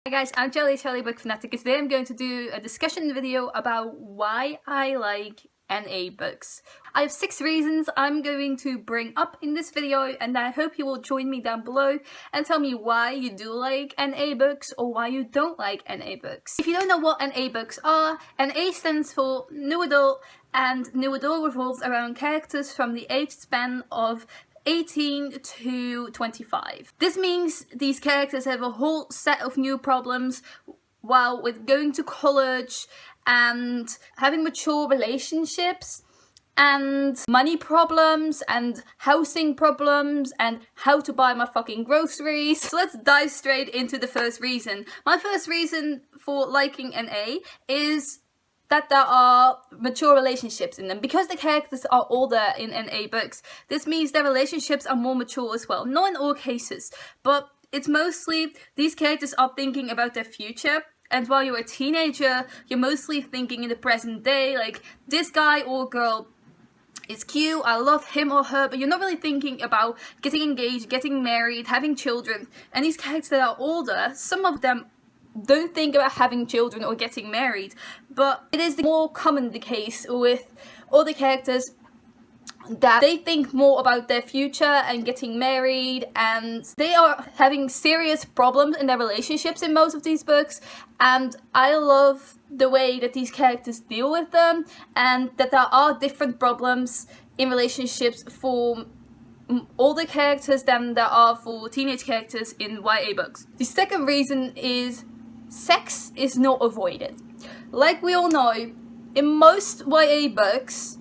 Hi guys, I'm Charlie Book Fanatic. Today I'm going to do a discussion video about why I like NA books. I have 6 reasons I'm going to bring up in this video, and I hope you will join me down below and tell me why you do like NA books or why you don't like NA books. If you don't know what NA books are, NA stands for New Adult, and New Adult revolves around characters from the age span of 18 to 25. This means these characters have a whole set of new problems while with going to college and having mature relationships and money problems and housing problems and how to buy my fucking groceries. So let's dive straight into the first reason. My first reason for liking NA is that there are mature relationships in them. Because the characters are older in NA books, this means their relationships are more mature as well. Not in all cases, but it's mostly these characters are thinking about their future. And while you're a teenager, you're mostly thinking in the present day, like, this guy or girl is cute, I love him or her, but you're not really thinking about getting engaged, getting married, having children. And these characters that are older, some of them don't think about having children or getting married, but it is more common the case with all the characters that they think more about their future and getting married, and they are having serious problems in their relationships in most of these books. And I love the way that these characters deal with them, and that there are different problems in relationships for older characters than there are for teenage characters in YA books. The second reason is sex is not avoided. Like we all know, in most YA books,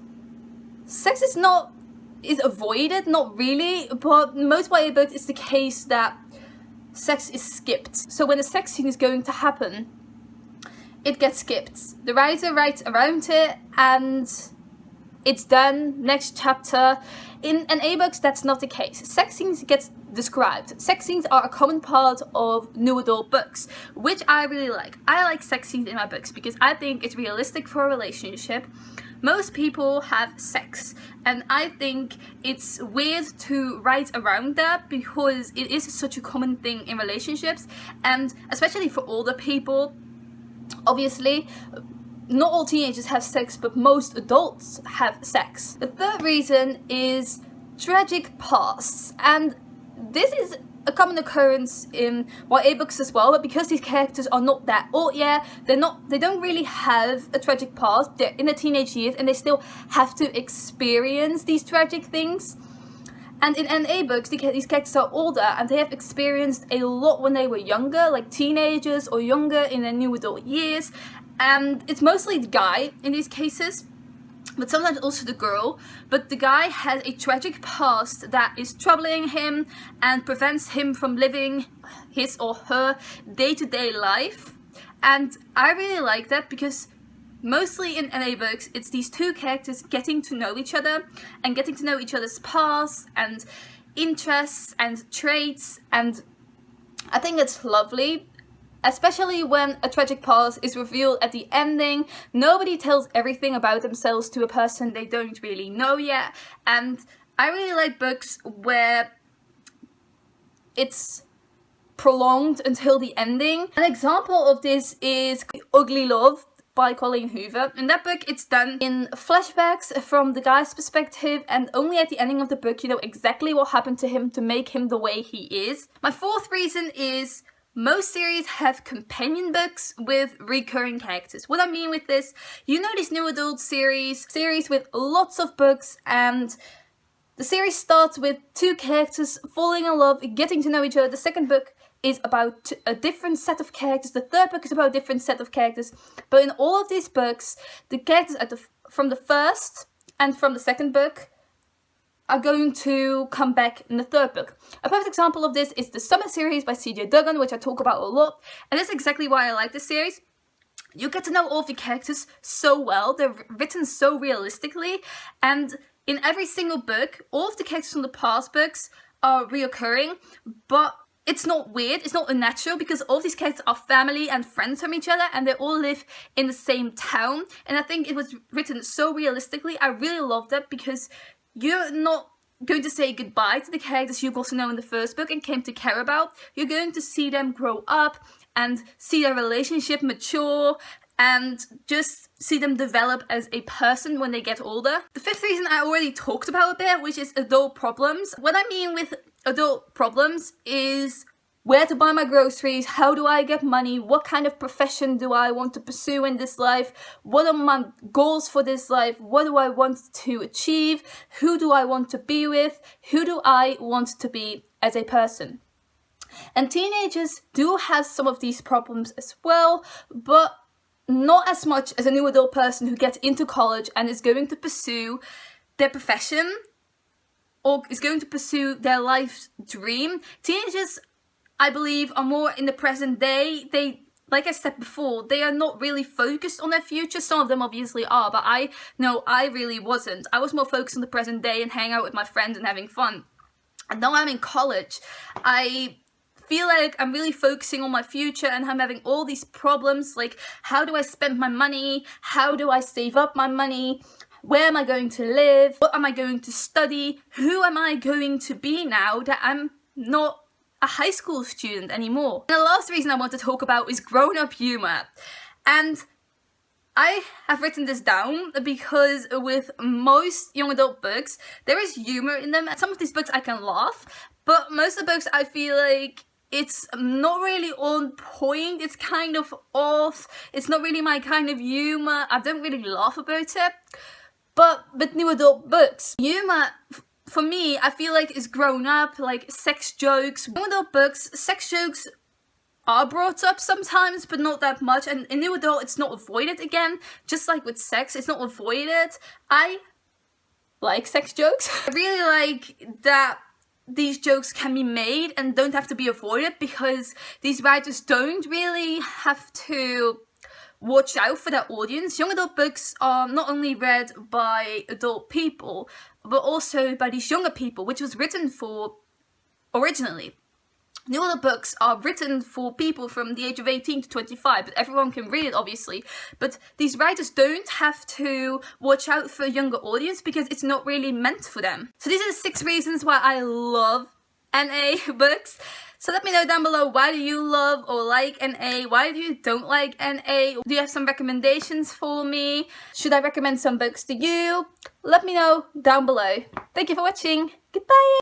sex is avoided, not really, but most YA books it's the case that sex is skipped. So when a sex scene is going to happen, it gets skipped. The writer writes around it and it's done, next chapter. In NA books, that's not the case. Sex scenes get described. Sex scenes are a common part of New Adult books, which I really like. I like sex scenes in my books because I think it's realistic for a relationship. Most people have sex, and I think it's weird to write around that because it is such a common thing in relationships, and especially for older people. Obviously, not all teenagers have sex, but most adults have sex. The third reason is tragic pasts, and this is a common occurrence in YA books as well, but because these characters are not that old yet, they don't really have a tragic past. They're in their teenage years and they still have to experience these tragic things. And in NA books, these characters are older and they have experienced a lot when they were younger, like teenagers or younger in their new adult years. And it's mostly the guy in these cases, but sometimes also the girl. But the guy has a tragic past that is troubling him and prevents him from living his or her day-to-day life. And I really like that because mostly in NA books, it's these two characters getting to know each other and getting to know each other's past and interests and traits, and I think it's lovely. Especially when a tragic past is revealed at the ending. Nobody tells everything about themselves to a person they don't really know yet. And I really like books where it's prolonged until the ending. An example of this is Ugly Love by Colleen Hoover. In that book, it's done in flashbacks from the guy's perspective, and only at the ending of the book you know exactly what happened to him to make him the way he is. My fourth reason is most series have companion books with recurring characters. What I mean with this, you know, these New Adult series with lots of books, and the series starts with two characters falling in love, getting to know each other. The second book is about a different set of characters. The third book is about a different set of characters. But in all of these books, the characters from the first and from the second book are going to come back in the third book. A perfect example of this is the Summer series by Duggan, which I talk about a lot, and that's exactly why I like this series. You get to know all of the characters so well, they're written so realistically, and in every single book, all of the characters from the past books are reoccurring, but it's not weird, it's not unnatural, because all of these characters are family and friends from each other, and they all live in the same town, and I think it was written so realistically. I really love that because you're not going to say goodbye to the characters you got to know in the first book and came to care about. You're going to see them grow up and see their relationship mature and just see them develop as a person when they get older. The fifth reason I already talked about a bit, which is adult problems. What I mean with adult problems is where to buy my groceries, how do I get money, what kind of profession do I want to pursue in this life, what are my goals for this life, what do I want to achieve, who do I want to be with, who do I want to be as a person. And teenagers do have some of these problems as well, but not as much as a new adult person who gets into college and is going to pursue their profession or is going to pursue their life's dream. Teenagers, I believe, are more in the present day. They, like I said before, they are not really focused on their future. Some of them obviously are, but I really wasn't. I was more focused on the present day and hanging out with my friends and having fun. And now I'm in college, I feel like I'm really focusing on my future and I'm having all these problems like how do I spend my money, how do I save up my money, where am I going to live, what am I going to study, who am I going to be now that I'm not a high school student anymore. And the last reason I want to talk about is grown-up humor. And I have written this down because with most young adult books, there is humor in them. And some of these books I can laugh, but most of the books I feel like it's not really on point, it's kind of off, it's not really my kind of humor, I don't really laugh about it. But with new adult books, humor for me, I feel like is grown up, like sex jokes. New adult books, sex jokes are brought up sometimes, but not that much, and in new adult it's not avoided again, just like with sex, it's not avoided. I like sex jokes. I really like that these jokes can be made and don't have to be avoided because these writers don't really have to watch out for their audience. Young adult books are not only read by adult people, but also by these younger people, which was written for originally. New adult books are written for people from the age of 18 to 25, but everyone can read it, obviously. But these writers don't have to watch out for a younger audience because it's not really meant for them. So these are the 6 reasons why I love NA books. So let me know down below, why do you love or like NA? Why do you don't like NA? Do you have some recommendations for me? Should I recommend some books to you? Let me know down below. Thank you for watching. Goodbye!